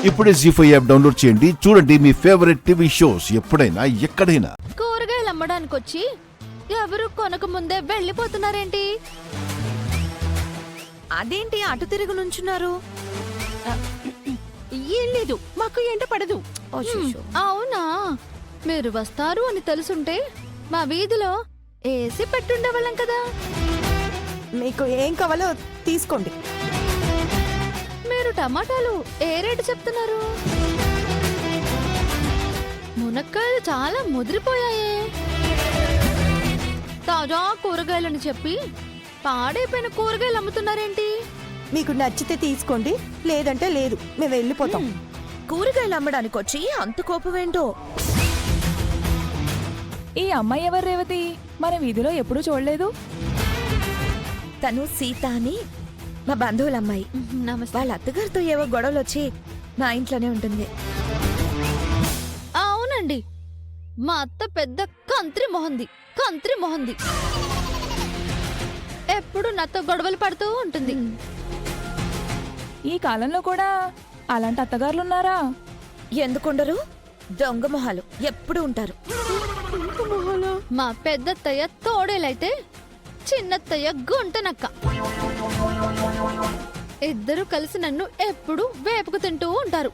ఇప్పుడే జీ5 app download చేయండి. చూడండి మీ ఫేవరెట్ టీవీ షోస్ ఎప్పుడైనా ఎక్కడైనా. కూరగాయలు అమ్మడానికి వచ్చి ఎవరు కొనక ముందే వెళ్ళిపోతున్నారేంటి? అదేంటి అటు తిరిగి నుంచున్నారు? ఏం లేదు, మాకు ఎండ పడదు. అవునా, మీరు వస్తారు అని తెలుసుంటే మా వీధిలో ఏసీ పెట్టుండేవాళ్ళం కదా. మీకు ఏం కావాలో తీసుకోండి. మీరు టమాటాలు ఏ రేటు చెప్తున్నారు? మునక్కాయలు చాలా ముదిరిపోయాయే. తాజా కూరగాయలని చెప్పి పాడైపోయిన కూరగాయలు అమ్ముతున్నారేంటి? మీకు నచ్చితే తీసుకోండి, లేదంటే లేదు, మేము వెళ్ళిపోతాం. కూరగాయలు అమ్మడానికి వచ్చి అంత కోపమేంటో. ఈ అమ్మాయి ఎవరు రేవతి? మన వీధిలో ఎప్పుడూ చూడలేదు. తను సీత అని మా బంధువుల అమ్మాయి. నమస్తే. వాళ్ళ అత్తగారితో ఏవో గొడవలు వచ్చి మా ఇంట్లోనే ఉంటుంది. అవునండి, మా అత్త పెద్ద కంత్రి మొహంది. ఎప్పుడు నాతో గొడవలు పడుతూ ఉంటుంది. ఈ కాలంలో కూడా అలాంటి అత్తగారులున్నారా? ఎందుకుండరు? దొంగ మొహాలు ఎప్పుడు ఉంటారు. మా పెద్దత్తయ్య తోడేలైతే చిన్నత్తయ్య గుంటనక్క. ఇద్దరు కలిసి నన్ను ఎప్పుడు వేపుకు తింటూ ఉంటారు.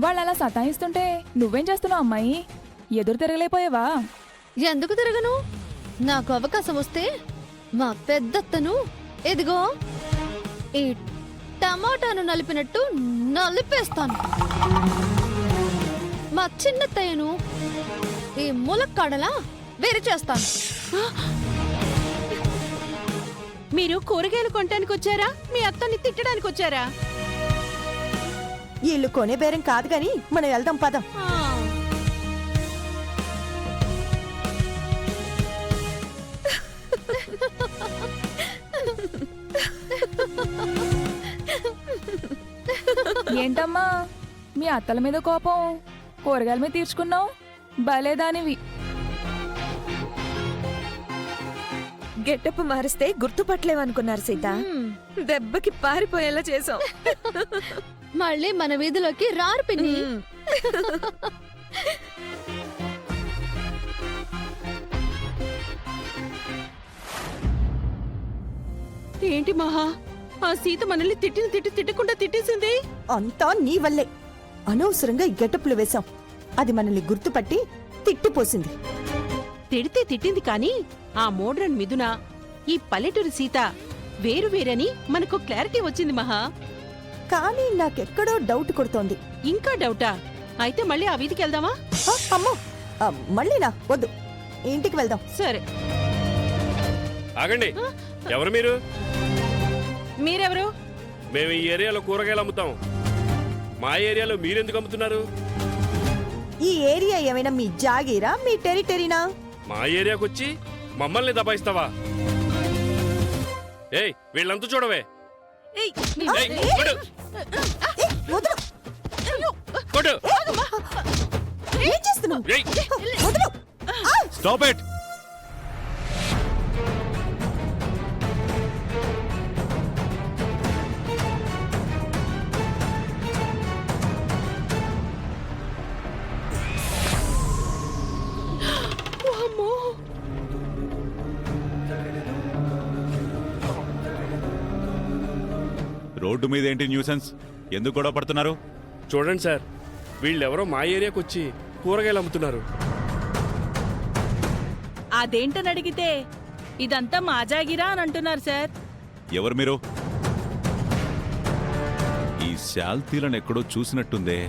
వాళ్ళు అలా సతాయిస్తుంటే నువ్వేం చేస్తున్నావు అమ్మాయి? ఎదురు తిరగలేపోయావా? ఎందుకు తిరగను? నాకు అవకాశం వస్తే మా పెద్దత్తను ఎదిగో ఈ టమాటాను నలిపినట్టు నలిపేస్తాను. మా చిన్నత్తయ్యను ఈ ములక్కాడలా వేరు చేస్తాను. మీరు కూరగాయలు కొనడానికి వచ్చారా, మీ అత్తని తిట్టడానికి వచ్చారా? వీళ్ళు కొనే బేరం కాదు గాని మనం వెళ్దాం పదం. ఏంటమ్మా మీ అత్తల మీద కోపం కూరగాయల మీద తీర్చుకున్నావు? భలేదానివి. గెట్టపు మారిస్తే గుర్తుపట్టలేవనుకున్నారు సీత. దెబ్బకి పారిపోయేలా చేసాం. మళ్ళీ మన వీధిలోకి రారు పిన్ని. ఏంటి మహా, ఆ సీత మనల్ని తిట్టకుండా తిట్టేసింది. అంతా నీ వల్లే. అనవసరంగా ఈ గెటప్లు వేశాం. అది మనల్ని గుర్తుపట్టి తిట్టిపోసింది. తిడితే తిట్టింది కానీ ఆ మోడ్రన్ మిథున, ఈ పల్లెటూరి సీత వేరువేరని మనకు క్లారిటీ వచ్చింది మహా. కానీ నాకెక్కడో డౌట్ కొడుతోంది. ఇంకా డౌటా? అయితే మళ్ళీ ఆ వీధికి వెళ్దామా? అమ్మో, మళ్ళీనా? వద్దు, ఇంటికి వెళ్దాం. సరే. ఆగండి, ఎవరు మీరు? మీరెవరు? మేము ఈ ఏరియాలో కూరగాయలు అమ్ముతాం. మా ఏరియాలో మీరెందుకు అమ్ముతున్నారు? ఈ ఏరియా ఏమైనా మీ జాగీరా, మీ టెరిటరీనా? మా ఏరియాకి వచ్చి మమ్మల్ని దబాయిస్తావా? ఏయ్, వీళ్ళంతా చూడవే. ఏయ్, కొడు. వదలు. కొడు. ఏం చేస్తున్నావు? ఏయ్. వదలు. Stop it. రోడ్డు మీద ఏంటి న్యూసెన్స్? ఎందుకు గొడవ పడుతున్నారు? చూడండి సార్, వీళ్ళెవరో మా ఏరియాకి వచ్చి కూరగాయలు అమ్ముతున్నారు. అదేంటని అడిగితే ఇదంతా మా జాగిరా అని అంటున్నారు సార్. ఎవరు మీరు? ఈ శాల్తీలను ఎక్కడో చూసినట్టుందే.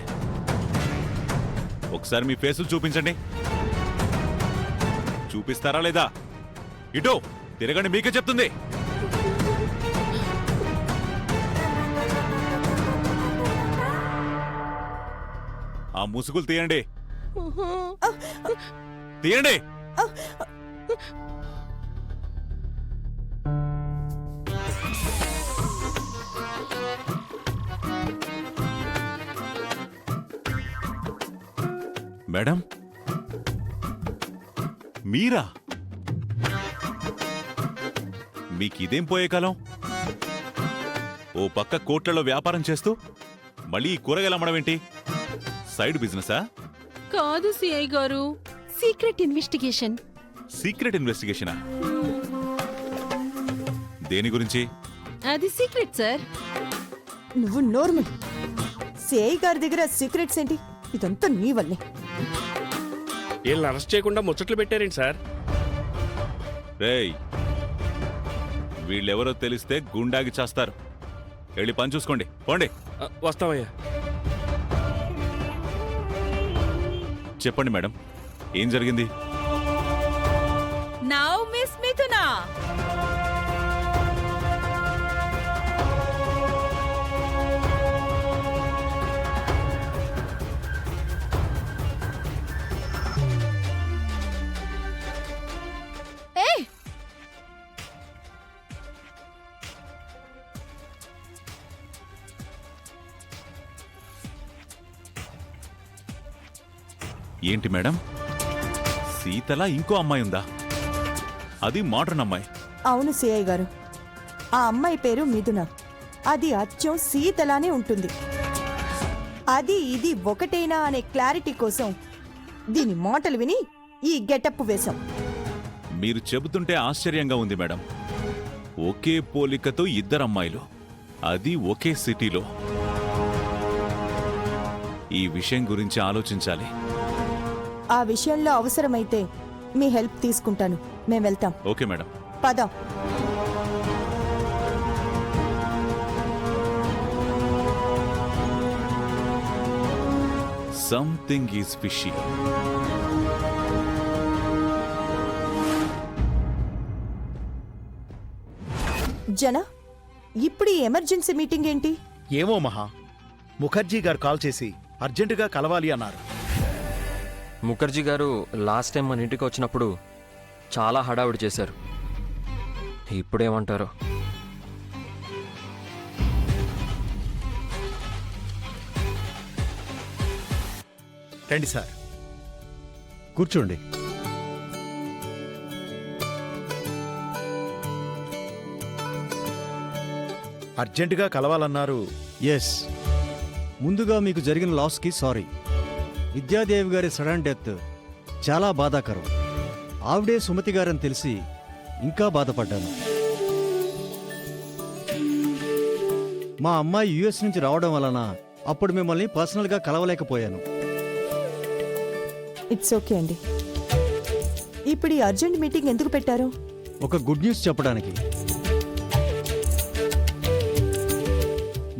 ఒకసారి మీ ఫేసులు చూపించండి. చూపిస్తారా లేదా? ఇటో తిరగండి, మీకే చెప్తుంది. ఆ ముసుగులు తీయండి. తీయండి. మేడం, మీరా? మీకిదేం పోయే కాలం? ఓ పక్క కోట్లలో వ్యాపారం చేస్తూ మళ్ళీ ఈ కూరగాయలు అమ్మడం ఏంటి? సైడ్ బిజినెసా? కాదు సిఐ గారు, సీక్రెట్ ఇన్వెస్టిగేషన్. సీక్రెట్ ఇన్వెస్టిగేషనా? దేని గురించి? అది సీక్రెట్ సార్. నువ్వు నోర్మల్. సిఐ గారి దగ్గర సీక్రెట్స్ ఏంటి? ఇదంతా నీ వల్లే. వీళ్ళని అరెస్ట్ చేయకుండా ముచ్చట్లు పెట్టారేంటి సార్? రేయ్, వీళ్ళెవరో తెలిస్తే గుండాగి చేస్తారు. వెళ్ళి పని చూసుకోండి, పోండి. వస్తామయ్యా. చెప్పండి మేడం, ఏం జరిగింది? నౌ మిస్ మిథునా. ఏయ్, ఏంటి మేడం, సీతలా ఇంకో అమ్మాయి ఉందా? అది మోడర్న్ అమ్మాయి. అవును సిఐ గారు, ఆ అమ్మాయి పేరు మిథున. అది అచ్చం సీతలానే ఉంటుంది. అది ఇది ఒకటేనా అనే క్లారిటీ కోసం దీని మాటలు విని ఈ గెటప్ వేశాం. మీరు చెబుతుంటే ఆశ్చర్యంగా ఉంది మేడం. ఒకే పోలికతో ఇద్దరమ్మాయిలు, అది ఒకే సిటీలో. ఈ విషయం గురించి ఆలోచించాలి. ఆ విషయంలో అవసరమైతే మీ హెల్ప్ తీసుకుంటాను. మేం వెళ్తాం. Okay madam. పద. Something is fishy. జన, ఇప్పుడు ఈ ఎమర్జెన్సీ మీటింగ్ ఏంటి? ఏమో మహా, ముఖర్జీ గారు కాల్ చేసి అర్జెంటుగా కలవాలి అన్నారు. ముఖర్జీ గారు లాస్ట్ టైం మన ఇంటికి వచ్చినప్పుడు చాలా హడావుడి చేశారు. ఇప్పుడేమంటారు? రండి సార్, కూర్చోండి. అర్జెంటుగా కలవాలన్నారు. ఎస్, ముందుగా మీకు జరిగిన లాస్కి సారీ. విద్యాదేవి గారి సడన్ డెత్ చాలా బాధాకరం. ఆవిడే సుమతి గారని తెలిసి ఇంకా బాధపడ్డాను. మా అమ్మాయి యుఎస్ నుంచి రావడం వలన అప్పుడు మిమ్మల్ని పర్సనల్గా కలవలేకపోయాను. ఇట్స్ ఓకే అండి. ఇప్పుడు ఈ అర్జెంట్ మీటింగ్ ఎందుకు పెట్టారు? ఒక గుడ్ న్యూస్ చెప్పడానికి.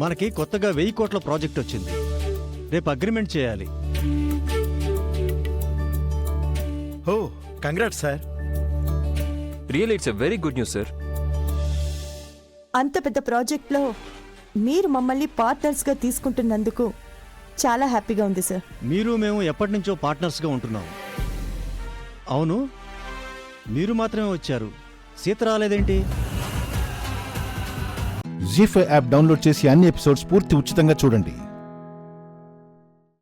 మనకి కొత్తగా 1000 కోట్ల ప్రాజెక్ట్ వచ్చింది. రేపు అగ్రిమెంట్ చేయాలి. Oh, congrats sir. Really it's a very good news sir. అంత పెద్ద ప్రాజెక్ట్లో మీరు మమ్మల్ని పార్ట్నర్స్గా తీసుకుంటున్నందుకు చాలా హ్యాపీగా ఉంది సార్. మీరు మేము ఎప్పటి నుంచో పార్ట్నర్స్గా ఉంటున్నాం. అవును, మీరు మాత్రమే వచ్చారు, సీత రాలేదేంటి? జీ5 యాప్ డౌన్లోడ్ చేసి అన్ని ఎపిసోడ్స్ పూర్తి ఉచితంగా చూడండి.